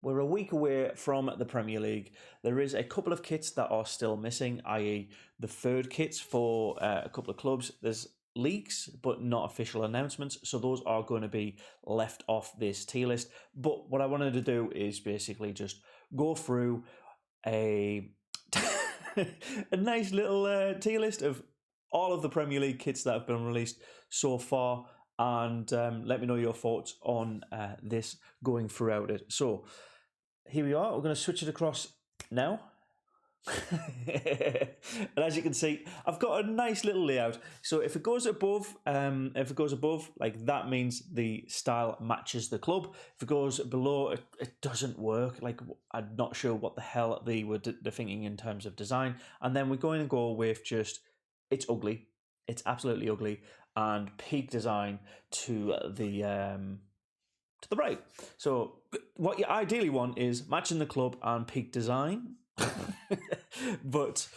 we're a week away from the Premier League. There is a couple of kits that are still missing, i.e. the third kits for a couple of clubs. There's leaks, but not official announcements, so those are going to be left off this tier list. But what I wanted to do is basically just go through a a nice little tier list of all of the Premier League kits that have been released so far, and let me know your thoughts on this going throughout it. So here we are. We're going to switch it across now. And as you can see, I've got a nice little layout. So if it goes above, like that means the style matches the club. If it goes below, it doesn't work. Like, I'm not sure what the hell they were thinking in terms of design. And then we're going to go with just, it's ugly. It's absolutely ugly, and peak design to the right. So what you ideally want is matching the club and peak design. But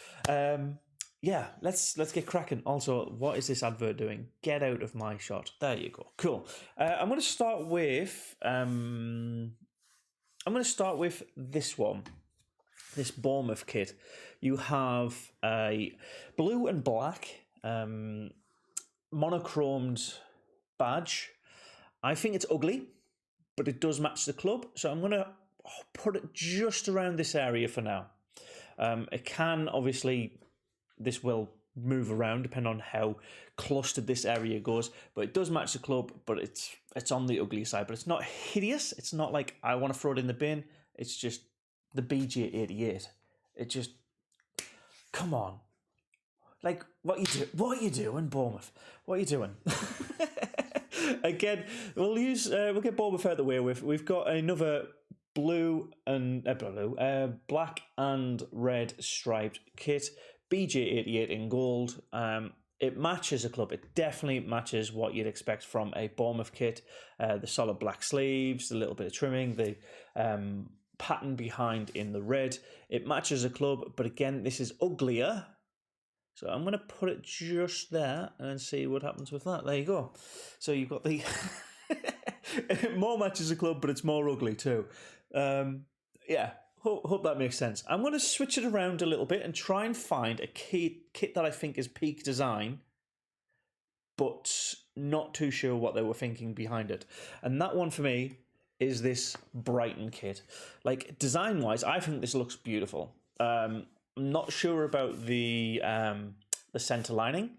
yeah, let's get cracking. Also, what is this advert doing? Get out of my shot. There you go. Cool. I'm going to start with this one. This Bournemouth kit. You have a blue and black monochromed badge. I think it's ugly, but it does match the club, so I'm going to put it just around this area for now. It can, obviously, this will move around depending on how clustered this area goes, but it does match the club, but it's on the ugly side. But it's not hideous. It's not like I want to throw it in the bin. It's just the BJ88. It just, come on. Like, what are you doing, Bournemouth? What are you doing? Again, we'll get Bournemouth out of the way with. We've got another black and red striped kit, BJ88 in gold. It matches a club. It definitely matches what you'd expect from a Bournemouth kit. The solid black sleeves, the little bit of trimming, the pattern behind in the red. It matches a club, but again, this is uglier. So I'm going to put it just there and see what happens with that. There you go. So you've got the... more matches a club, but it's more ugly too. Yeah, hope that makes sense. I'm going to switch it around a little bit and try and find a kit that I think is peak design, but not too sure what they were thinking behind it. And that one for me is this Brighton kit. Like, design-wise, I think this looks beautiful. I'm not sure about the centre lining,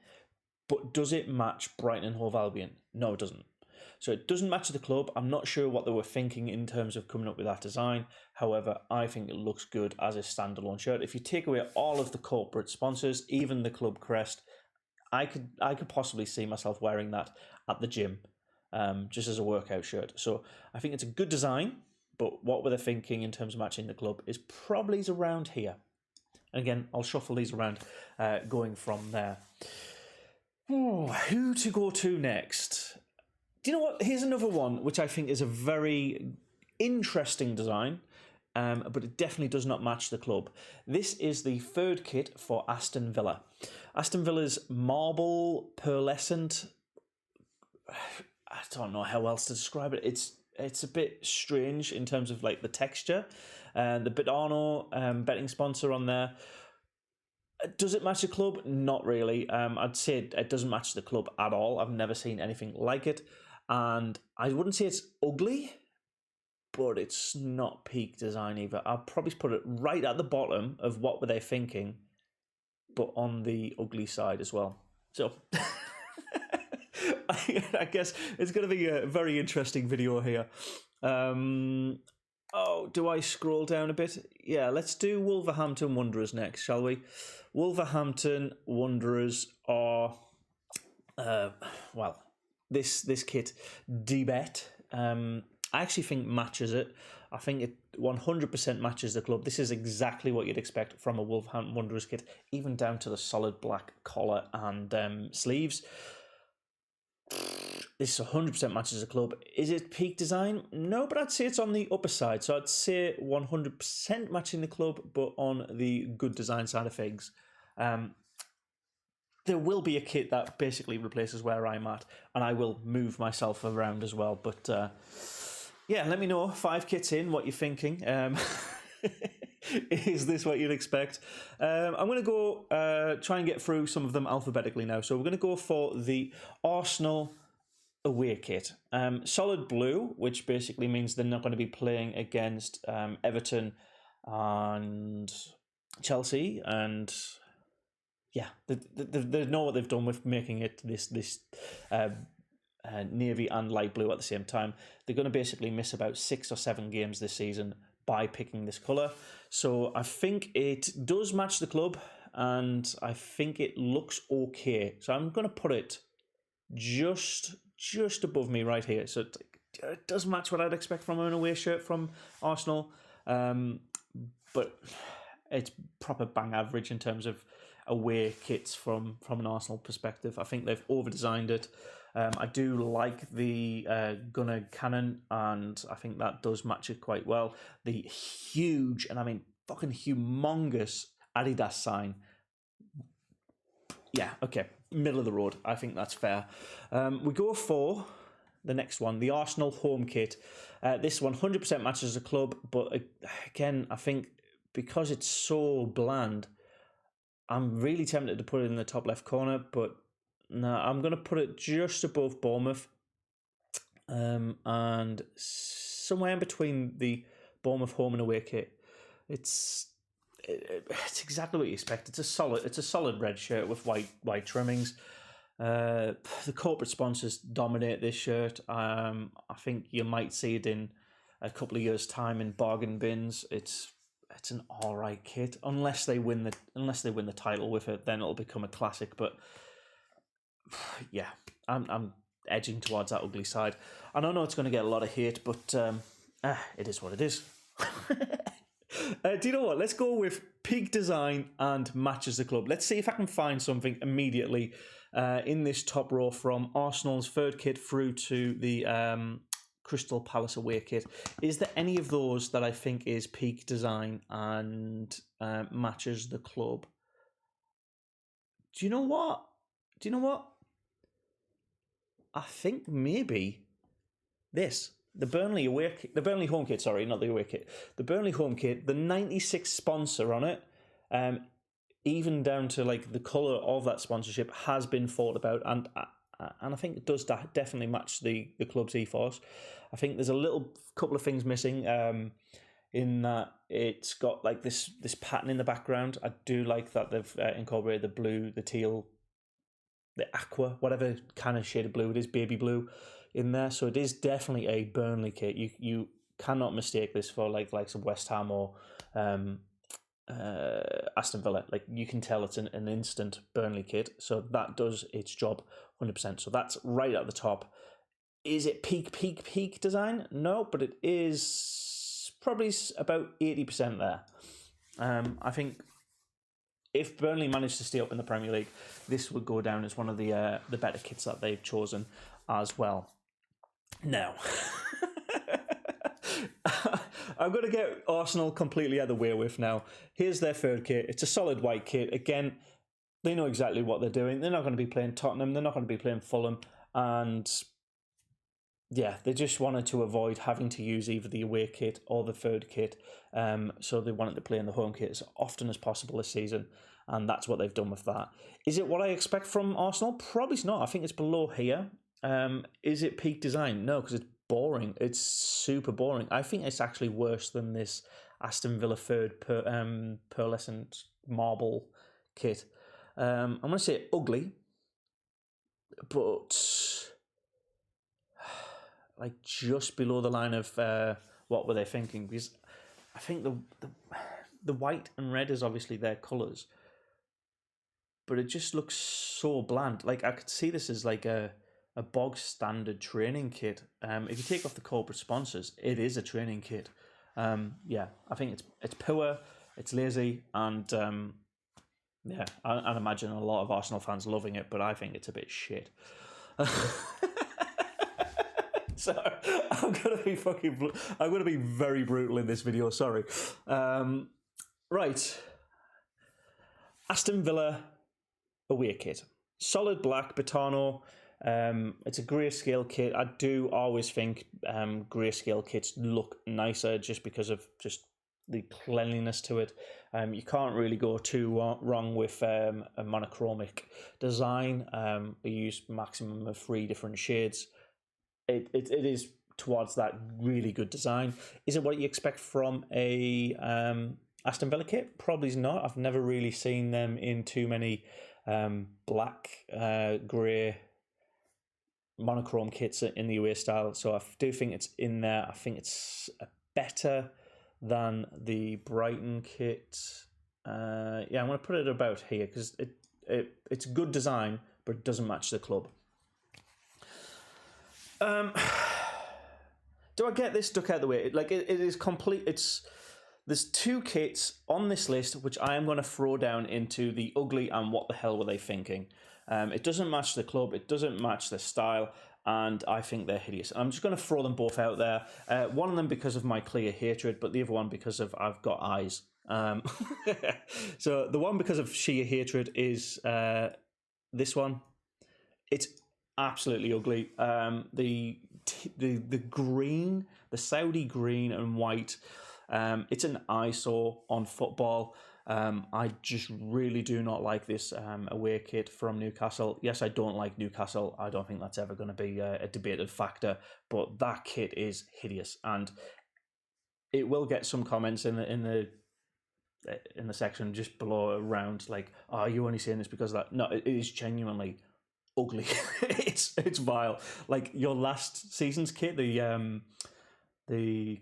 but does it match Brighton and Hove Albion? No, it doesn't. So it doesn't match the club. I'm not sure what they were thinking in terms of coming up with that design. However, I think it looks good as a standalone shirt. If you take away all of the corporate sponsors, even the club crest, I could possibly see myself wearing that at the gym, just as a workout shirt. So I think it's a good design, but what were they thinking in terms of matching the club is probably around here. And again, I'll shuffle these around going from there. Who to go to next? Do you know what? Here's another one which I think is a very interesting design, but it definitely does not match the club. This is the third kit for Aston Villa. Aston Villa's marble pearlescent. I don't know how else to describe it. It's a bit strange in terms of like the texture. The Betano betting sponsor on there. Does it match the club? Not really. I'd say it doesn't match the club at all. I've never seen anything like it. And I wouldn't say it's ugly, but it's not peak design either. I'll probably put it right at the bottom of what were they thinking, but on the ugly side as well. So I guess it's going to be a very interesting video here. Do I scroll down a bit? Yeah, let's do Wolverhampton Wanderers next, shall we? Wolverhampton Wanderers are, this kit, D-Bet, I actually think matches it. I think it 100% matches the club. This is exactly what you'd expect from a Wolverhampton Wanderers kit, even down to the solid black collar and sleeves. This 100% matches the club. Is it peak design? No, but I'd say it's on the upper side. So I'd say 100% matching the club, but on the good design side of things. There will be a kit that basically replaces where I'm at, and I will move myself around as well. But yeah, let me know 5 kits in what you're thinking. Is this what you'd expect? I'm going to go try and get through some of them alphabetically now. So we're going to go for the Arsenal away kit. Solid blue, which basically means they're not going to be playing against Everton and Chelsea. And yeah, they know what they've done with making it this navy and light blue at the same time. They're going to basically miss about 6 or 7 games this season by picking this colour. So I think it does match the club, and I think it looks okay. So I'm going to put it just above me right here. So it does match what I'd expect from an away shirt from Arsenal, but it's proper bang average in terms of away kits from an Arsenal perspective. I think they've over-designed it. I do like the gunner cannon, and I think that does match it quite well. The huge, and I mean fucking humongous Adidas sign. Yeah, okay, middle of the road. I think that's fair. We go for the next one, the Arsenal home kit. This one 100% matches the club, but again, I think because it's so bland, I'm really tempted to put it in the top left corner, but no, I'm going to put it just above Bournemouth, and somewhere in between the Bournemouth home and away kit. It's exactly what you expect. It's a solid red shirt with white trimmings. The corporate sponsors dominate this shirt. I think you might see it in a couple of years' time in bargain bins. It's an all right kit, unless they win the title with it. Then it'll become a classic. But yeah, I'm edging towards that ugly side. I don't know it's going to get a lot of hate, but it is what it is. Do you know what? Let's go with peak design and matches the club. Let's see if I can find something immediately in this top row from Arsenal's third kit through to the Crystal Palace away kit. Is there any of those that I think is peak design and matches the club? Do you know what? I think maybe this. The Burnley home kit, sorry, not the away kit. The Burnley home kit, the 96 sponsor on it, even down to like the colour of that sponsorship has been thought about, and I think it does definitely match the club's ethos. I think there's a couple of things missing in that it's got like this pattern in the background. I do like that they've incorporated the blue, the teal, the aqua, whatever kind of shade of blue it is, baby blue, in there. So it is definitely a Burnley kit. You cannot mistake this for likes of West Ham or Aston Villa. Like, you can tell it's an instant Burnley kit. So that does its job 100%. So that's right at the top. Is it peak design? No, but it is probably about 80% there. I think if Burnley managed to stay up in the Premier League, this would go down as one of the better kits that they've chosen as well. Now, I'm going to get Arsenal completely out of the way with now. Here's their third kit. It's a solid white kit. Again, they know exactly what they're doing. They're not going to be playing Tottenham. They're not going to be playing Fulham. And yeah, they just wanted to avoid having to use either the away kit or the third kit. So they wanted to play in the home kit as often as possible this season. And that's what they've done with that. Is it what I expect from Arsenal? Probably not. I think it's below here. Is it peak design? No, because it's boring. It's super boring. I think it's actually worse than this Aston Villa third pearlescent marble kit. I'm going to say ugly, but like just below the line of what were they thinking? Because I think the white and red is obviously their colours, but it just looks so bland. Like, I could see this as like a bog standard training kit. If you take off the corporate sponsors, it is a training kit. Yeah, I think it's poor, it's lazy, and yeah, I'd imagine a lot of Arsenal fans loving it, but I think it's a bit shit. So I'm gonna be very brutal in this video. Sorry. Right. Aston Villa away kit. Solid black Betano. It's a grayscale kit. I do always think grayscale kits look nicer just because of just the cleanliness to it. You can't really go too wrong with a monochromic design. We use maximum of 3 different shades. It is towards that really good design. Is it what you expect from a Aston Villa kit? Probably not. I've never really seen them in too many black, grey, monochrome kits in the away style. So I do think it's in there. I think it's better than the Brighton kit. I'm going to put it about here because it's good design, but it doesn't match the club. Do I get this stuck out the way? It is complete. There's 2 kits on this list which I am going to throw down into the ugly and what the hell were they thinking. It doesn't match the club. It doesn't match the style, and I think they're hideous. I'm just going to throw them both out there. One of them because of my clear hatred, but the other one because of I've got eyes. So the one because of sheer hatred is this one. It's absolutely ugly. The green, the Saudi green and white, it's an eyesore on football. I just really do not like this away kit from Newcastle. Yes, I don't like Newcastle. I don't think that's ever going to be a debated factor, but that kit is hideous, and it will get some comments in the section just below around like, "Oh, are you only saying this because of that?" No, it is genuinely ugly. it's vile. Like your last season's kit, the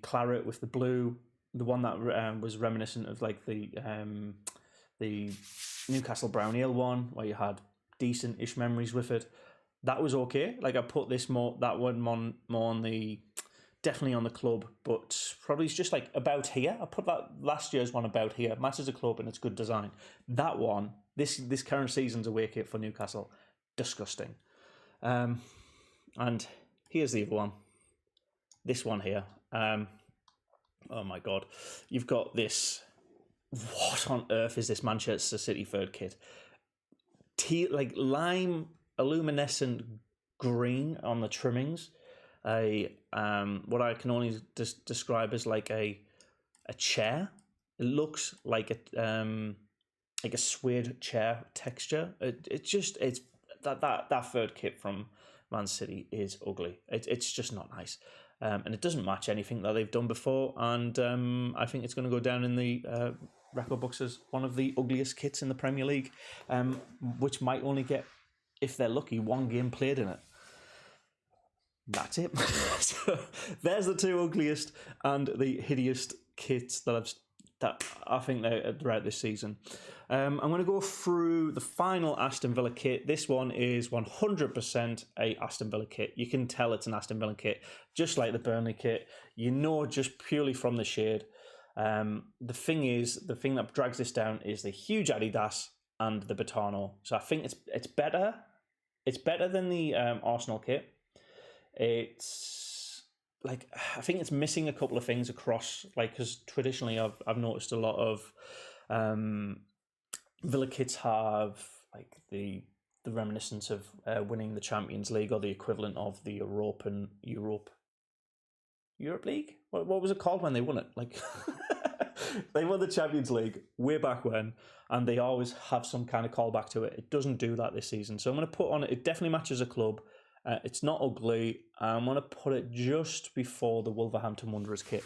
claret with the blue, the one that was reminiscent of like the Newcastle Brown Ale one, where you had decent-ish memories with it. That was okay. Like I put that one more on the definitely on the club, but probably it's just like about here. I put that last year's one about here. Matches a club and it's good design. That one, this current season's away kit for Newcastle, disgusting. And here's the other one. This one here. Oh my god, you've got this. What on earth is this Manchester City third kit? Like lime luminescent green on the trimmings. What I can only describe as like a chair. It looks like a suede chair texture. It's that third kit from Man City is ugly. It's just not nice. And it doesn't match anything that they've done before, and I think it's going to go down in the record books as one of the ugliest kits in the Premier League, which might only get, if they're lucky, 1 game played in it. That's it. So there's the 2 ugliest and the hideous kits that I think they're out this season. I'm going to go through the final Aston Villa kit. This one is 100% a Aston Villa kit. You can tell it's an Aston Villa kit, just like the Burnley kit. You know, just purely from the shade. The thing that drags this down is the huge Adidas and the Betano. So I think it's better. It's better than the Arsenal kit. It's like I think it's missing a couple of things across, like because traditionally I've noticed a lot of Villa kits have like the reminiscence of winning the Champions League or the equivalent of the Europe League. What was it called when they won it? Like they won the Champions League way back when, and they always have some kind of callback to it. It doesn't do that this season, so I'm going to put on it. It definitely matches a club. It's not ugly. I'm going to put it just before the Wolverhampton Wanderers kit.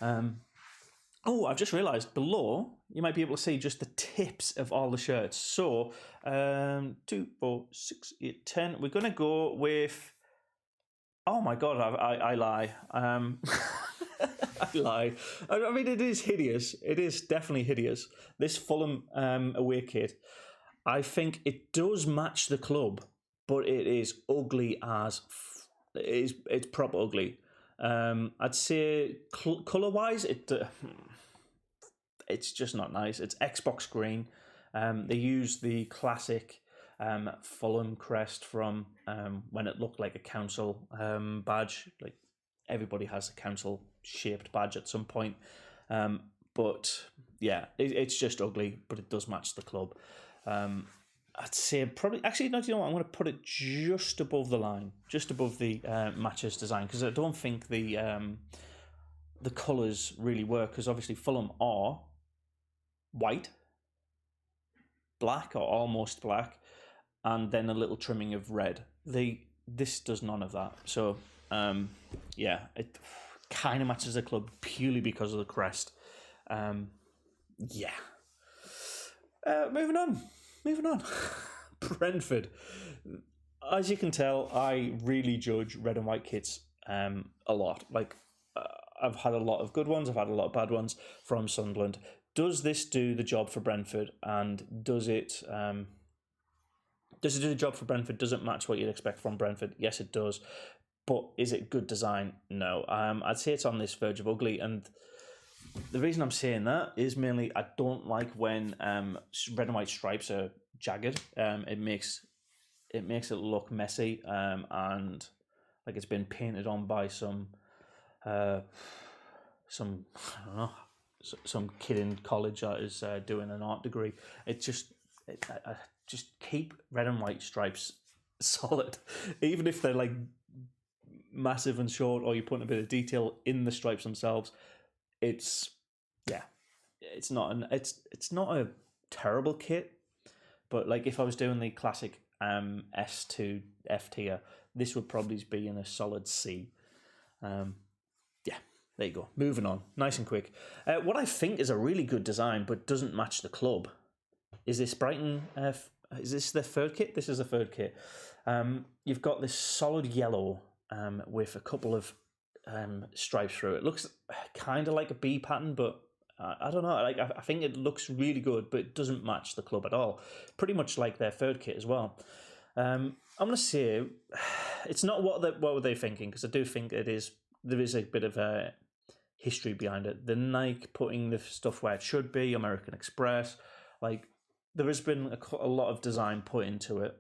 I've just realised below you might be able to see just the tips of all the shirts. So 2, 4, 6, 8, 10. We're going to go with. Oh my god! I lie. I lie. I mean, it is hideous. It is definitely hideous. This Fulham away kit. I think it does match the club, but it is ugly as it's proper ugly. I'd say color wise, it's just not nice. It's Xbox green. They use the classic Fulham crest from when it looked like a council badge. Like everybody has a council shaped badge at some point. But yeah, it's just ugly, but it does match the club. I'd say probably. Actually, no. Do you know what? I'm going to put it just above the line, just above the matches design, because I don't think the colours really work. Because obviously Fulham are white, black, or almost black, and then a little trimming of red. This does none of that. So yeah, it kind of matches the club purely because of the crest. Yeah. Moving on. Brentford. As you can tell, I really judge red and white kits a lot. Like, I've had a lot of good ones, I've had a lot of bad ones from Sunderland. Does this do the job for Brentford? And does it do the job for Brentford? Does it match what you'd expect from Brentford? Yes, it does. But is it good design? No. I'd say it's on this verge of ugly, and the reason I'm saying that is mainly I don't like when red and white stripes are jagged. It makes it look messy, and like it's been painted on by some I don't know, some kid in college that is doing an art degree. I just keep red and white stripes solid, even if they're like massive and short, or you put a bit of detail in the stripes themselves. It's not a terrible kit, but like if I was doing the classic S to F tier, this would probably be in a solid C. Yeah, there you go. Moving on, nice and quick. What I think is a really good design, but doesn't match the club, is this Brighton. Is this the third kit? This is the third kit. You've got this solid yellow with a couple of stripes through it. Looks kind of like a B pattern, but I don't know. Like I think it looks really good, but it doesn't match the club at all. Pretty much like their third kit as well. I'm gonna say it's not what were they thinking, because I do think there is a bit of a history behind it. The Nike putting the stuff where it should be, American Express, like there has been a lot of design put into it.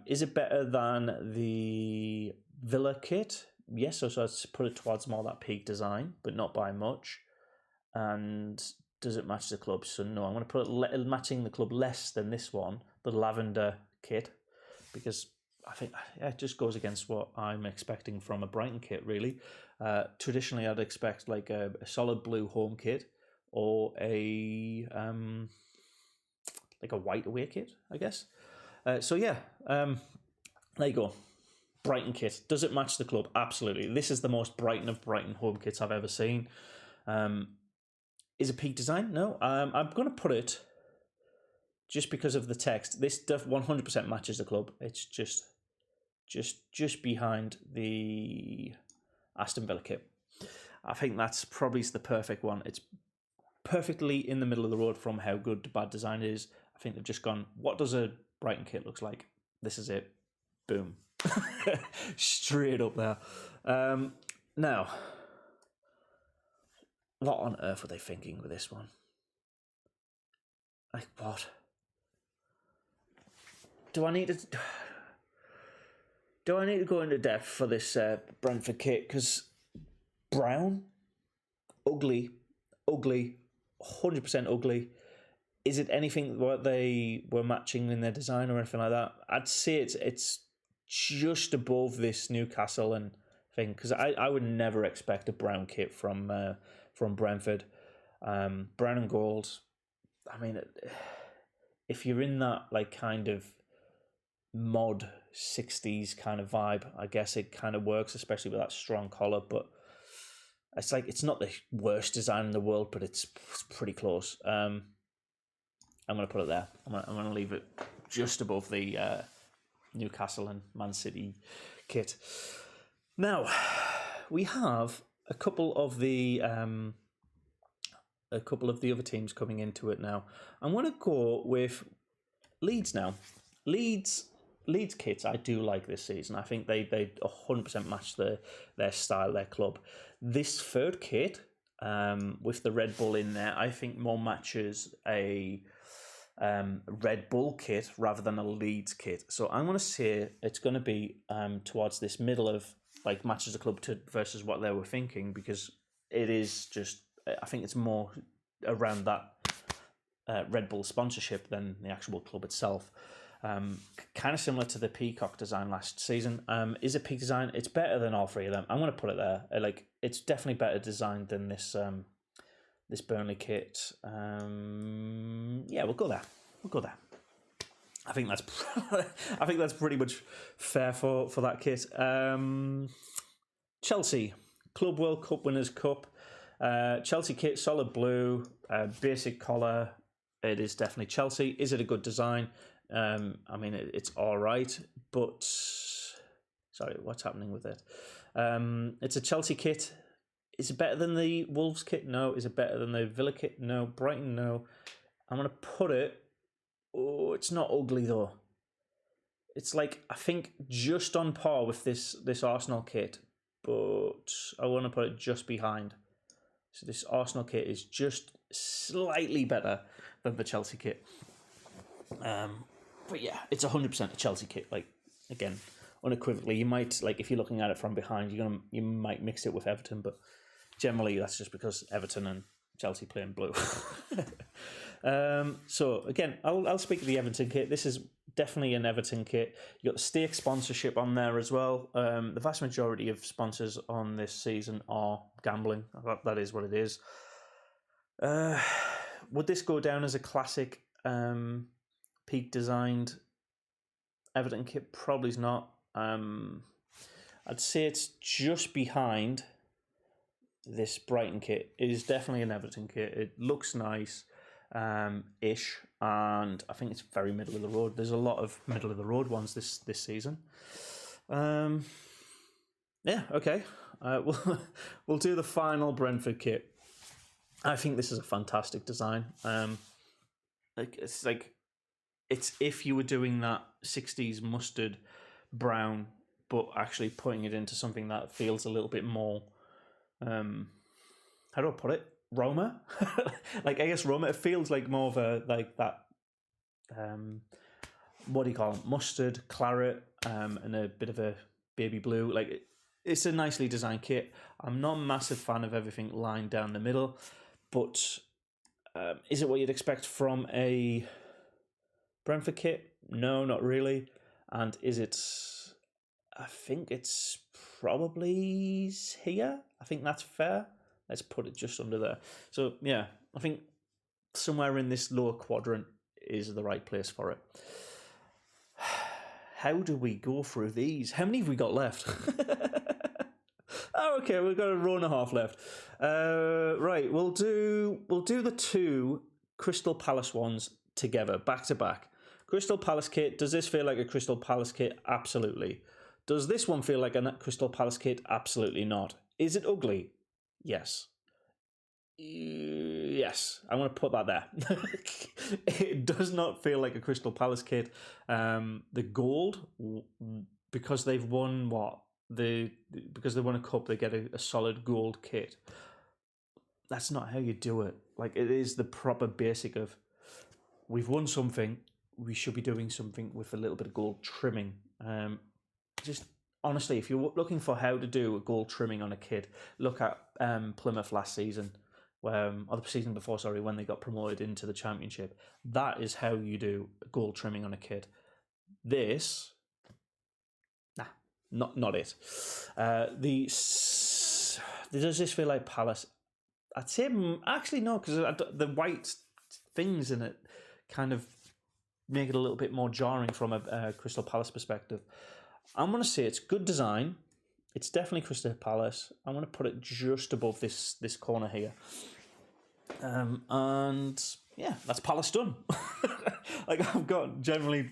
Is it better than the Villa kit? Yes, so I'd put it towards more that peak design, but not by much. And does it match the club? So no, I'm going to put it matching the club less than this one, the lavender kit, because I think it just goes against what I'm expecting from a Brighton kit, really. Traditionally, I'd expect like a solid blue home kit or a white away kit, I guess. So yeah, there you go. Brighton kit. Does it match the club? Absolutely. This is the most Brighton of Brighton home kits I've ever seen. Is it peak design? No. I'm going to put it, just because of the text, this 100% matches the club. It's just behind the Aston Villa kit. I think that's probably the perfect one. It's perfectly in the middle of the road from how good to bad design is. I think they've just gone, what does a Brighton kit looks like? This is it. Boom. Straight up there. Now, what on earth were they thinking with this one? Like, what? Do I need to go into depth for this Brentford kit? Because brown, ugly, 100% ugly. Is it anything what they were matching in their design or anything like that? I'd say it's just above this Newcastle and thing, because I would never expect a brown kit from Brentford. Brown and gold. I mean, if you're in that like kind of mod 60s kind of vibe, I guess it kind of works, especially with that strong collar. But it's like, it's not the worst design in the world, but it's pretty close. I'm going to put it there. I'm going to leave it just above the Newcastle and Man City kit. Now, we have a couple of the other teams coming into it now. I'm going to go with Leeds now. Leeds kits I do like this season. I think they 100% match their style, their club. This third kit with the Red Bull in there, I think more matches a Red Bull kit rather than a Leeds kit. So I'm going to say it's going to be towards this middle of like matches the club to versus what they were thinking, because it is just, I think it's more around that Red Bull sponsorship than the actual club itself. Kind of similar to the Peacock design last season. Is it peak design? It's better than all three of them. I'm going to put it there. It's definitely better designed than this Burnley kit. Yeah, we'll go there. I think that's pretty much fair for that kit. Chelsea Club World Cup Winners' Cup. Chelsea kit, solid blue, basic collar. It is definitely Chelsea. Is it a good design? I mean, it's all right, but sorry, what's happening with it? It's a Chelsea kit. Is it better than the Wolves kit? No. Is it better than the Villa kit? No. Brighton? No. I'm going to put it. Oh, it's not ugly though. It's like, I think, just on par with this Arsenal kit, but I want to put it just behind. So this Arsenal kit is just slightly better than the Chelsea kit. But yeah, it's 100% a Chelsea kit. Like, again, unequivocally, you might, like, if you're looking at it from behind, you might mix it with Everton, but generally that's just because Everton and Chelsea play in blue. So again, I'll speak to the Everton kit. This is definitely an Everton kit. You got the stake sponsorship on there as well. The vast majority of sponsors on this season are gambling. That is what it is. Would this go down as a classic peak designed Everton kit? Probably not. I'd say it's just behind this Brighton kit. It is definitely an Everton kit. It looks nice ish, and I think it's very middle of the road. There's a lot of middle of the road ones this season. Yeah, okay. We'll do the final Brentford kit. I think this is a fantastic design. It's if you were doing that 60s mustard brown, but actually putting it into something that feels a little bit more, how do I put it? Roma? Like, I guess Roma, it feels like more of a, like that, what do you call it? Mustard, claret, and a bit of a baby blue. Like, it's a nicely designed kit. I'm not a massive fan of everything lined down the middle, but is it what you'd expect from a Brentford kit? No, not really. And is it... I think it's probably here. I think that's fair. Let's put it just under there. So, yeah, I think somewhere in this lower quadrant is the right place for it. How do we go through these? How many have we got left? Oh, okay, we've got a row and a half left. Right, we'll do the two Crystal Palace ones together, back to back. Crystal Palace kit. Does this feel like a Crystal Palace kit? Absolutely. Does this one feel like a Crystal Palace kit? Absolutely not. Is it ugly? Yes. Yes, I'm going to put that there. It does not feel like a Crystal Palace kit. The gold, because they've won because they won a cup, they get a solid gold kit. That's not how you do it. Like, it is the proper basic of, we've won something, we should be doing something with a little bit of gold trimming. Just honestly, if you're looking for how to do a gold trimming on a kit, look at Plymouth last season, or the season before, sorry, when they got promoted into the Championship. That is how you do gold trimming on a kit. This, not it. Does this feel like Palace? I'd say actually no, because the white things in it kind of make it a little bit more jarring from a Crystal Palace perspective. I'm going to say it's good design. It's definitely Crystal Palace. I'm going to put it just above this corner here. And yeah, that's Palace done. Like, I've got generally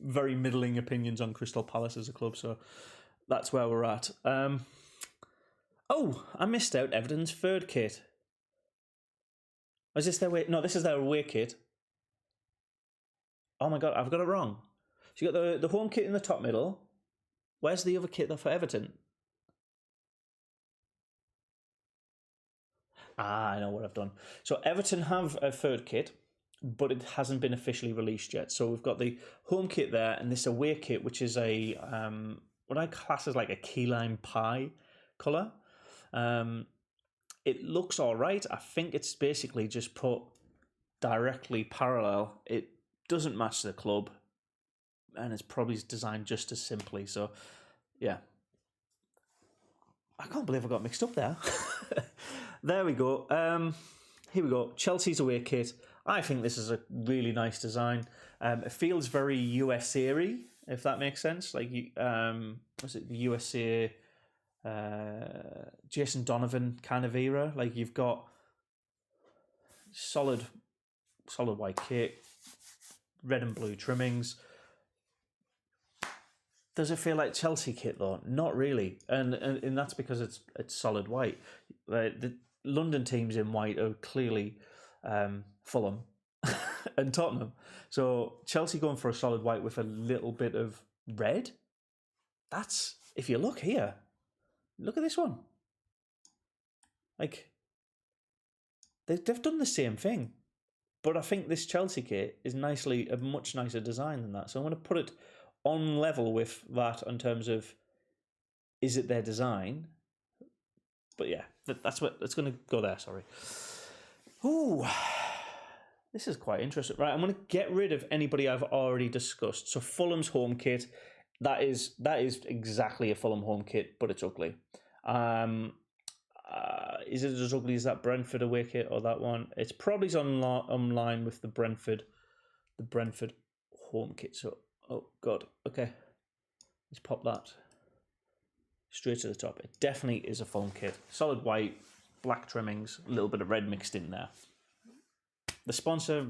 very middling opinions on Crystal Palace as a club, so that's where we're at. Oh, I missed out Everton's third kit. Is this their away? No, this is their away kit. Oh my god, I've got it wrong. So you got the home kit in the top middle. Where's the other kit though for Everton? I know what I've done. So Everton have a third kit, but it hasn't been officially released yet. So we've got the home kit there, and this away kit, which is a what I class as like a key lime pie colour. It looks all right. I think it's basically just put directly parallel. doesn't match the club, and it's probably designed just as simply. So, yeah. I can't believe I got mixed up there. There we go. Here we go. Chelsea's away kit. I think this is a really nice design. It feels very USA-y, if that makes sense. Like, was it the USA, Jason Donovan kind of era? Like, you've got solid white kit, red and blue trimmings. Does it feel like Chelsea kit though? Not really, and that's because it's solid white. The London teams in white are clearly Fulham and Tottenham. So Chelsea going for a solid white with a little bit of red. That's, if you look here, look at this one. Like, they've done the same thing, but I think this Chelsea kit is a much nicer design than that. So I'm going to put it on level with that in terms of, is it their design? But yeah, that's going to go there. Sorry. Ooh, this is quite interesting. Right, I'm going to get rid of anybody I've already discussed. So Fulham's home kit, that is exactly a Fulham home kit, but it's ugly. Is it as ugly as that Brentford away kit or that one? It's probably on line with the Brentford home kit. So, oh god, okay, let's pop that straight to the top. It definitely is a Fulham kit. Solid white, black trimmings, a little bit of red mixed in there. The sponsor,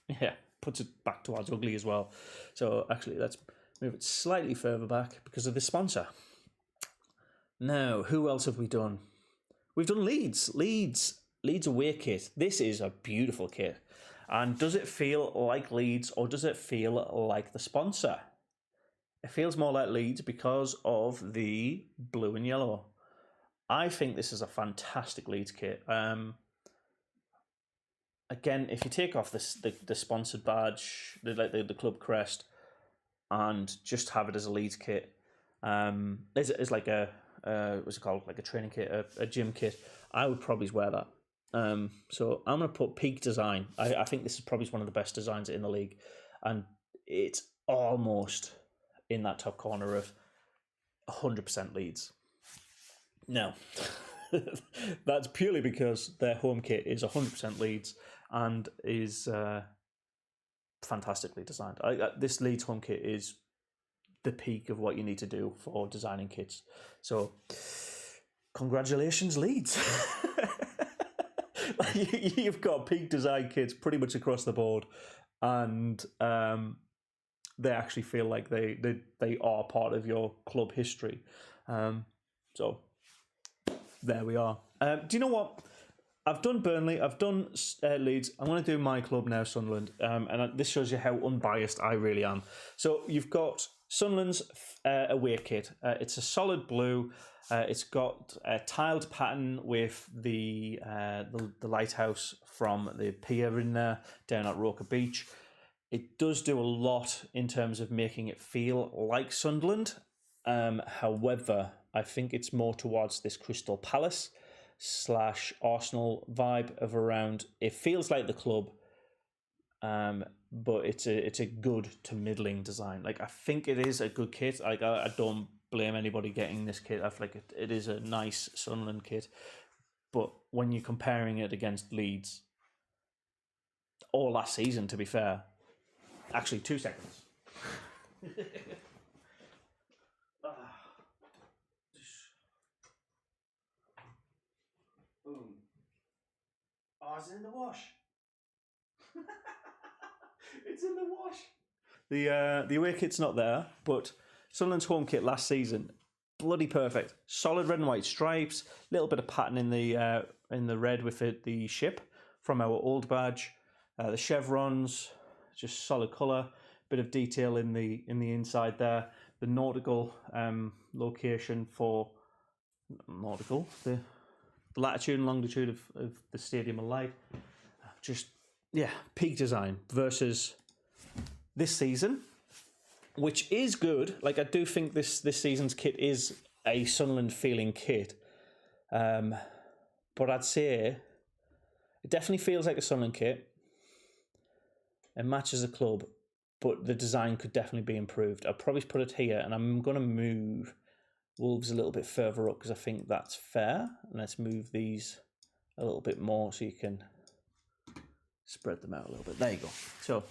yeah, puts it back towards ugly as well. So actually, let's move it slightly further back because of the sponsor. Now, who else have we done? We've done Leeds. Leeds away kit. This is a beautiful kit. And does it feel like Leeds or does it feel like the sponsor? It feels more like Leeds because of the blue and yellow. I think this is a fantastic Leeds kit. Again, if you take off the sponsored badge, the club crest, and just have it as a Leeds kit, it's like a what's it called? Like a training kit, a gym kit. I would probably wear that. So I'm going to put peak design. I think this is probably one of the best designs in the league, and it's almost in that top corner of 100% Leeds. Now, that's purely because their home kit is 100% Leeds and is fantastically designed. This Leeds home kit is the peak of what you need to do for designing kits. So, congratulations, Leeds. You've got peak design kits pretty much across the board, and they actually feel like they are part of your club history. So there we are. Do you know what? I've done Burnley, I've done Leeds. I'm going to do my club now, Sunderland, and this shows you how unbiased I really am. So you've got Sunderland's away kit. It's a solid blue. It's got a tiled pattern with the lighthouse from the pier in there down at Roker Beach. It does do a lot in terms of making it feel like Sunderland. However, I think it's more towards this Crystal Palace / Arsenal vibe of around. It feels like the club, but it's a good to middling design. Like, I think it is a good kit. Like, I don't blame anybody getting this kit. I feel like it is a nice Sunderland kit, but when you're comparing it against Leeds or last season, to be fair, actually 2 seconds. Boom. Oh, it's in the wash. It's in the wash. The away kit's not there, but Sunderland's home kit last season, bloody perfect. Solid red and white stripes, little bit of pattern in the red with the ship from our old badge. The chevrons, just solid colour. Bit of detail in the inside there. The nautical location for the latitude and longitude of the Stadium of Light. Just, yeah, peak design versus this season, which is good. Like, I do think this season's kit is a Sunderland feeling kit, but I'd say it definitely feels like a Sunderland kit. It matches the club, but the design could definitely be improved. I'll probably put it here, and I'm going to move Wolves a little bit further up because I think that's fair. And let's move these a little bit more so you can spread them out a little bit. There you go. So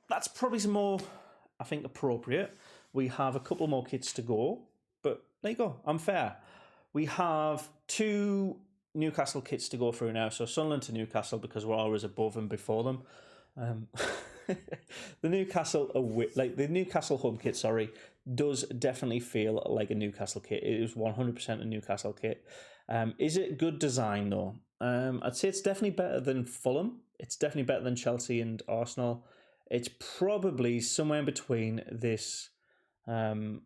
that's probably some more, I think, appropriate. We have a couple more kits to go, but there you go. I'm fair. We have 2 Newcastle kits to go through now. So Sunderland to Newcastle because we're always above and before them. The Newcastle home kit, does definitely feel like a Newcastle kit. It is 100% a Newcastle kit. Is it good design though? I'd say it's definitely better than Fulham. It's definitely better than Chelsea and Arsenal. It's probably somewhere in between this Everton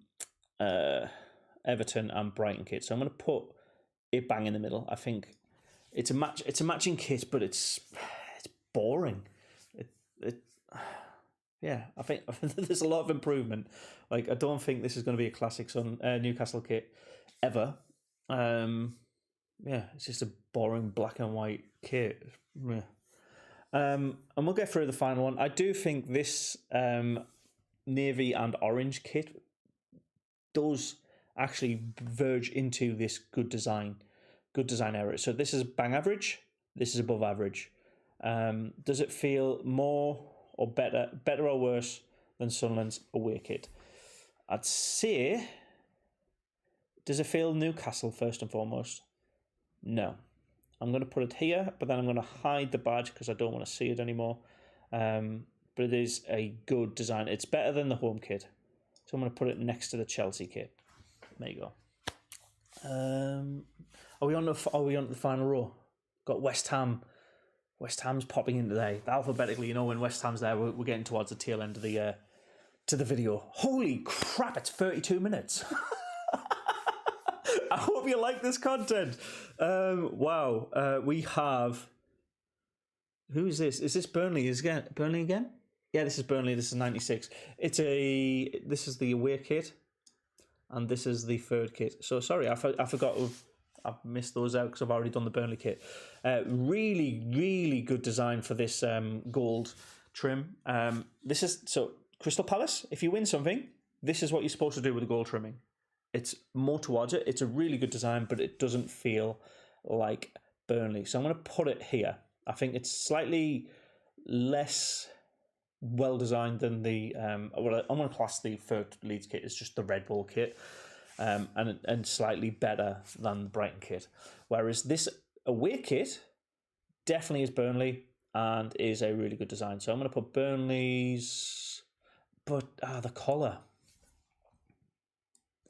and Brighton kit. So I'm going to put it bang in the middle. I think it's a matching kit, but it's boring. Yeah, I think there's a lot of improvement. Like, I don't think this is going to be a classic Newcastle kit ever. Yeah, it's just a boring black and white kit. Yeah. And we'll get through the final one. I do think this navy and orange kit does actually verge into this good design area. So this is bang average. This is above average. Does it feel more or better or worse than Sunderland's away kit? I'd say, does it feel Newcastle first and foremost? No. I'm going to put it here, but then I'm going to hide the badge because I don't want to see it anymore. But it is a good design. It's better than the home kit. So I'm going to put it next to the Chelsea kit. There you go. Are we on the final row? Got West Ham. West Ham's popping in today. Alphabetically, when West Ham's there, we're getting towards the tail end of the video. Holy crap! It's 32 minutes. I hope you like this content. Wow. We have. Who is this? Is this Burnley? Burnley again? Yeah, this is Burnley. This is 96. This is the away kit, and this is the third kit. So sorry, I forgot. I've missed those out because I've already done the Burnley kit. Really, really good design for this gold trim. This is so Crystal Palace. If you win something, this is what you're supposed to do with the gold trimming. It's more towards it. It's a really good design, but it doesn't feel like Burnley. So I'm going to put it here. I think it's slightly less well designed than the. I'm going to class the third Leeds kit as just the Red Bull kit. And slightly better than the Brighton kit. Whereas this away kit definitely is Burnley and is a really good design. So I'm going to put Burnley's, but the collar.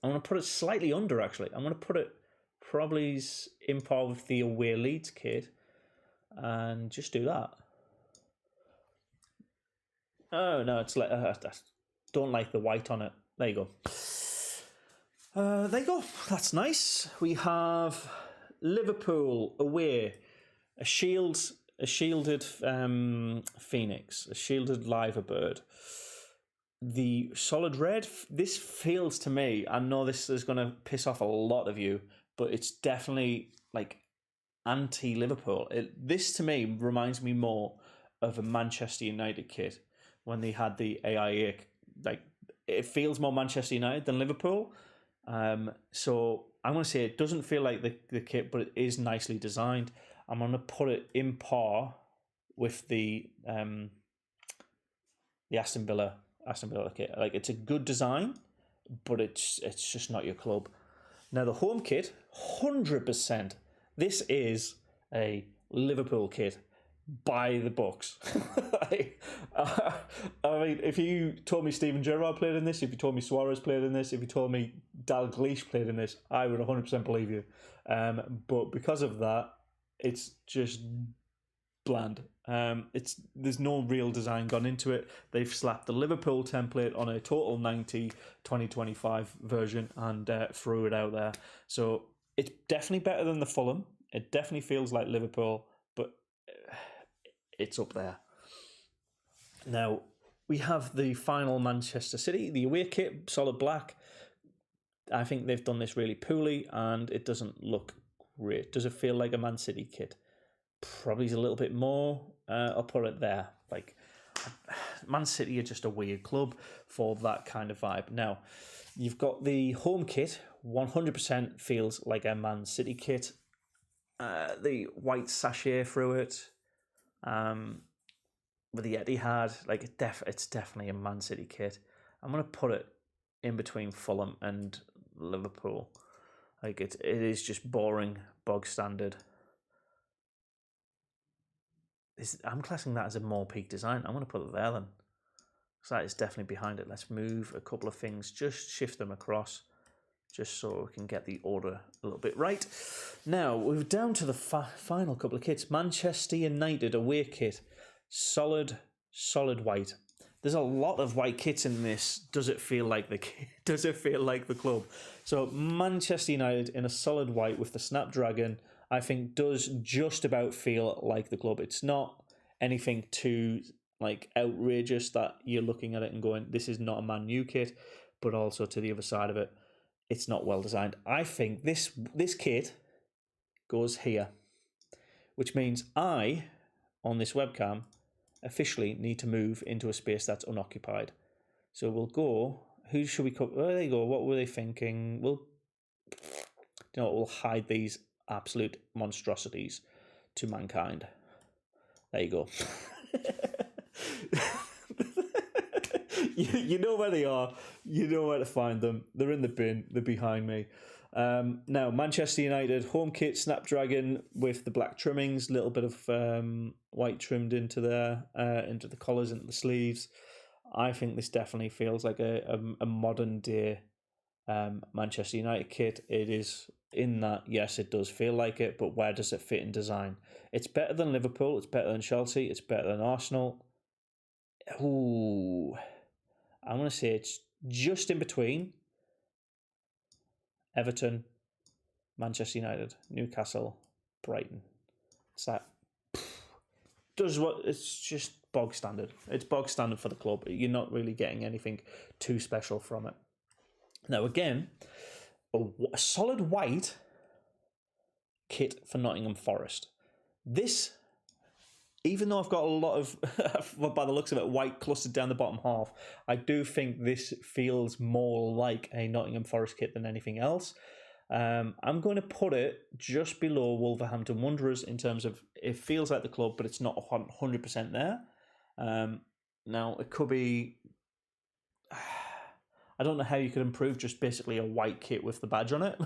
I'm going to put it slightly under, actually. I'm going to put it probably in par with the away Leeds kit and just do that. Oh, no, it's like, I don't like the white on it. There you go. There you go. That's nice. We have Liverpool away, a shielded phoenix, a shielded liver bird. The solid red. This feels to me. I know this is going to piss off a lot of you, but it's definitely like anti-Liverpool. This to me reminds me more of a Manchester United kit when they had the AIA. Like, it feels more Manchester United than Liverpool. So I'm going to say it doesn't feel like the kit, but it is nicely designed. I'm going to put it in par with the Aston Villa kit. Like, it's a good design, but it's just not your club. Now the home kit, 100%. This is a Liverpool kit by the books. I mean, if you told me Steven Gerrard played in this, if you told me Suarez played in this, if you told me Dalglish played in this, I would 100% believe you. But because of that, it's just bland. There's no real design gone into it. They've slapped the Liverpool template on a Total 90 2025 version and threw it out there. So it's definitely better than the Fulham. It definitely feels like Liverpool, but it's up there. Now, we have the final Manchester City, the away kit, solid black. I think they've done this really poorly and it doesn't look great. Does it feel like a Man City kit? Probably a little bit more. I'll put it there. Like, Man City are just a weird club for that kind of vibe. Now, you've got the home kit, 100% feels like a Man City kit. The white sachet through it, with the Etihad, like it's definitely a Man City kit. I'm gonna put it in between Fulham and Liverpool. Like it is just boring, bog standard. I'm classing that as a more peak design. I'm gonna put it there then, because that is definitely behind it. Let's move a couple of things, just shift them across, just so we can get the order a little bit right. Now, we're down to the final couple of kits. Manchester United away kit. Solid white. There's a lot of white kits in this. Does it feel like the club? So Manchester United in a solid white with the Snapdragon, I think does just about feel like the club. It's not anything too like outrageous that you're looking at it and going, this is not a Man U kit, but also to the other side of it, it's not well designed. I think this kit goes here, which means I, on this webcam, officially need to move into a space that's unoccupied. So we'll go, who should we cover? There they go. What were they thinking? We'll hide these absolute monstrosities to mankind. There you go. You know where they are. You know where to find them. They're in the bin. They're behind me. Now, Manchester United home kit, Snapdragon with the black trimmings, little bit of white trimmed into there, into the collars, into the sleeves. I think this definitely feels like a modern day Manchester United kit. It is in that, yes, it does feel like it, but where does it fit in design? It's better than Liverpool. It's better than Chelsea. It's better than Arsenal. Ooh, I'm going to say it's just in between Everton, Manchester United, Newcastle, Brighton. It's that. It's just bog standard. It's bog standard for the club. You're not really getting anything too special from it. Now, again, a solid white kit for Nottingham Forest. This, even though I've got a lot of, by the looks of it, white clustered down the bottom half, I do think this feels more like a Nottingham Forest kit than anything else. I'm going to put it just below Wolverhampton Wanderers in terms of it feels like the club, but it's not 100% there. Now, it could be... I don't know how you could improve just basically a white kit with the badge on it.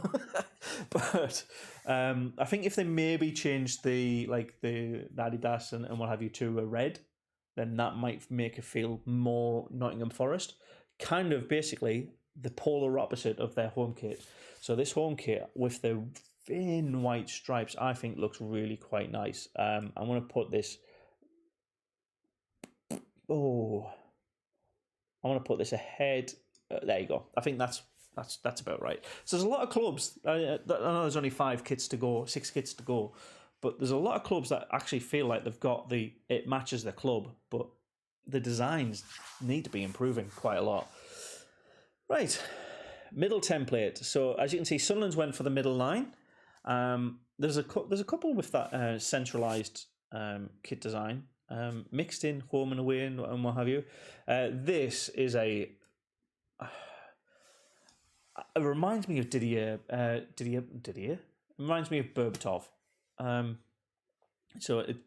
But I think if they maybe change the Adidas and what have you to a red, then that might make it feel more Nottingham Forest. Kind of basically the polar opposite of their home kit. So this home kit with the thin white stripes, I think looks really quite nice. I'm going to put this... Oh... I want to put this ahead... there you go. I think that's about right. So there's a lot of clubs. I know there's only 6 kits to go, but there's a lot of clubs that actually feel like they've got it matches the club, but the designs need to be improving quite a lot. Right, middle template. So as you can see, Sunderland's went for the middle line. There's a couple with that centralized kit design, mixed in home and away and what have you. This is it reminds me of Didier. It reminds me of Berbatov. So it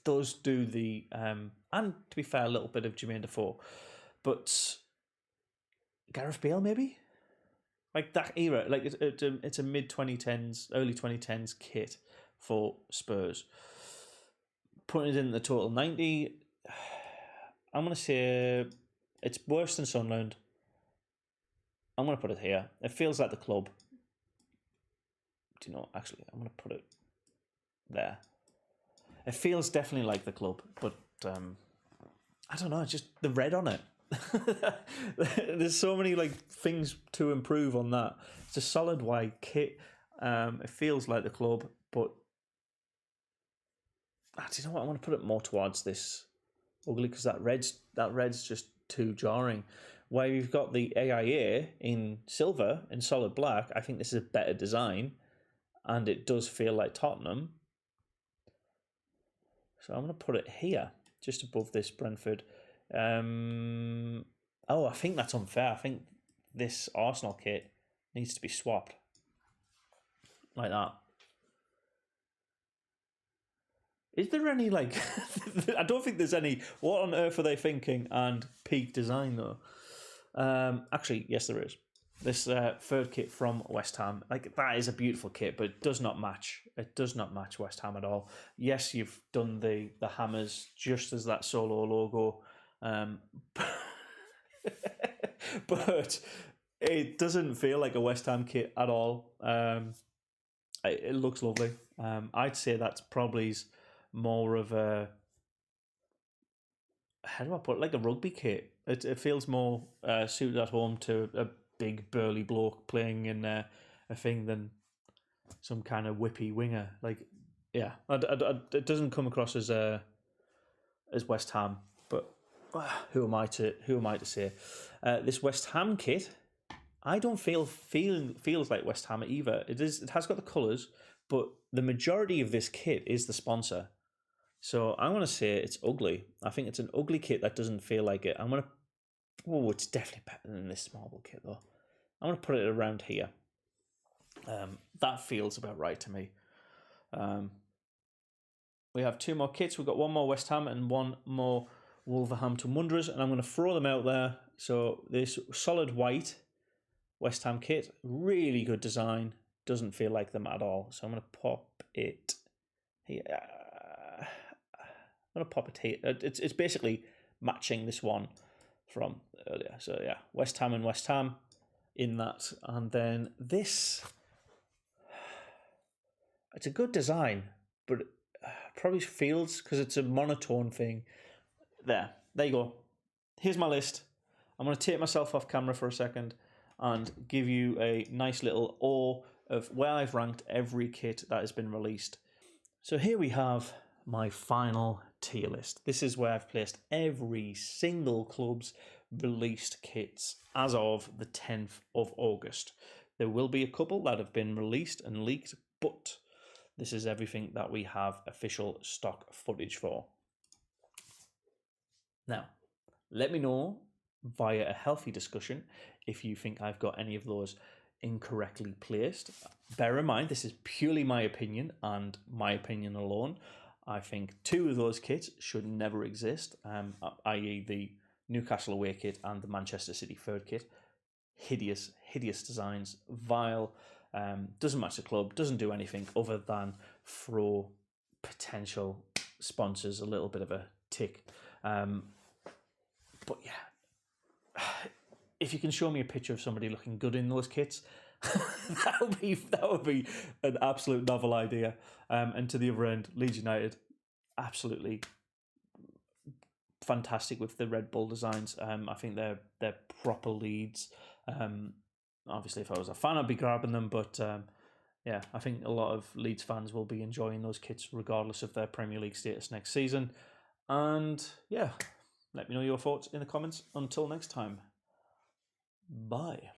does do the and to be fair, a little bit of Jermaine Defoe, but Gareth Bale maybe, like that era. Like it's a mid 2010s, early 2010s kit for Spurs. Putting it in the total 90. I'm gonna say it's worse than Sunderland. I'm going to put it here. It feels like the club. Do you know, actually, I'm going to put it there. It feels definitely like the club, but I don't know, just the red on it. There's so many things to improve on that. It's a solid white kit. It feels like the club, but do you know what? I want to put it more towards this ugly because that red's just too jarring. Where you've got the AIA in silver and solid black, I think this is a better design, and it does feel like Tottenham. So I'm going to put it here, just above this Brentford Oh, I think that's unfair. I think this Arsenal kit needs to be swapped like that. Is there any like? I don't think there's any. What on earth are they thinking? And peak design though. Actually, yes, there is. This third kit from West Ham, like that is a beautiful kit, but it does not match. It does not match West Ham at all. Yes, you've done the hammers just as that solo logo, but it doesn't feel like a West Ham kit at all. It looks lovely. I'd say that's probably more of a, how do I put it, like a rugby kit. It feels more suited at home to a big burly bloke playing in a thing than some kind of whippy winger. Like, yeah, it doesn't come across as West Ham. But who am I to say? This West Ham kit, I don't feels like West Ham either. It has got the colours, but the majority of this kit is the sponsor. So I'm going to say it's ugly. I think it's an ugly kit that doesn't feel like it. Oh, it's definitely better than this marble kit though. I'm going to put it around here. That feels about right to me. We have two more kits. We've got one more West Ham and one more Wolverhampton Wanderers, and I'm going to throw them out there. So this solid white West Ham kit, really good design. Doesn't feel like them at all. So I'm going to pop it here. I'm going to pop it here. It's basically matching this one from earlier. So yeah, West Ham and West Ham in that. And then this, it's a good design, but probably feels, because it's a monotone thing. There you go. Here's my list. I'm going to take myself off camera for a second and give you a nice little O of where I've ranked every kit that has been released. So here we have my final tier list. This is where I've placed every single club's released kits as of the 10th of August. There will be a couple that have been released and leaked, but this is everything that we have official stock footage for. Now, let me know via a healthy discussion if you think I've got any of those incorrectly placed. Bear in mind, this is purely my opinion and my opinion alone. I think two of those kits should never exist, i.e. the Newcastle away kit and the Manchester City third kit. Hideous designs, vile, doesn't match the club, doesn't do anything other than throw potential sponsors a little bit of a tick. But yeah, if you can show me a picture of somebody looking good in those kits, that would be an absolute novel idea. And to the other end, Leeds United, absolutely fantastic with the Red Bull designs. I think they're proper Leeds. Obviously, if I was a fan, I'd be grabbing them. But yeah, I think a lot of Leeds fans will be enjoying those kits regardless of their Premier League status next season. And yeah, let me know your thoughts in the comments. Until next time, bye.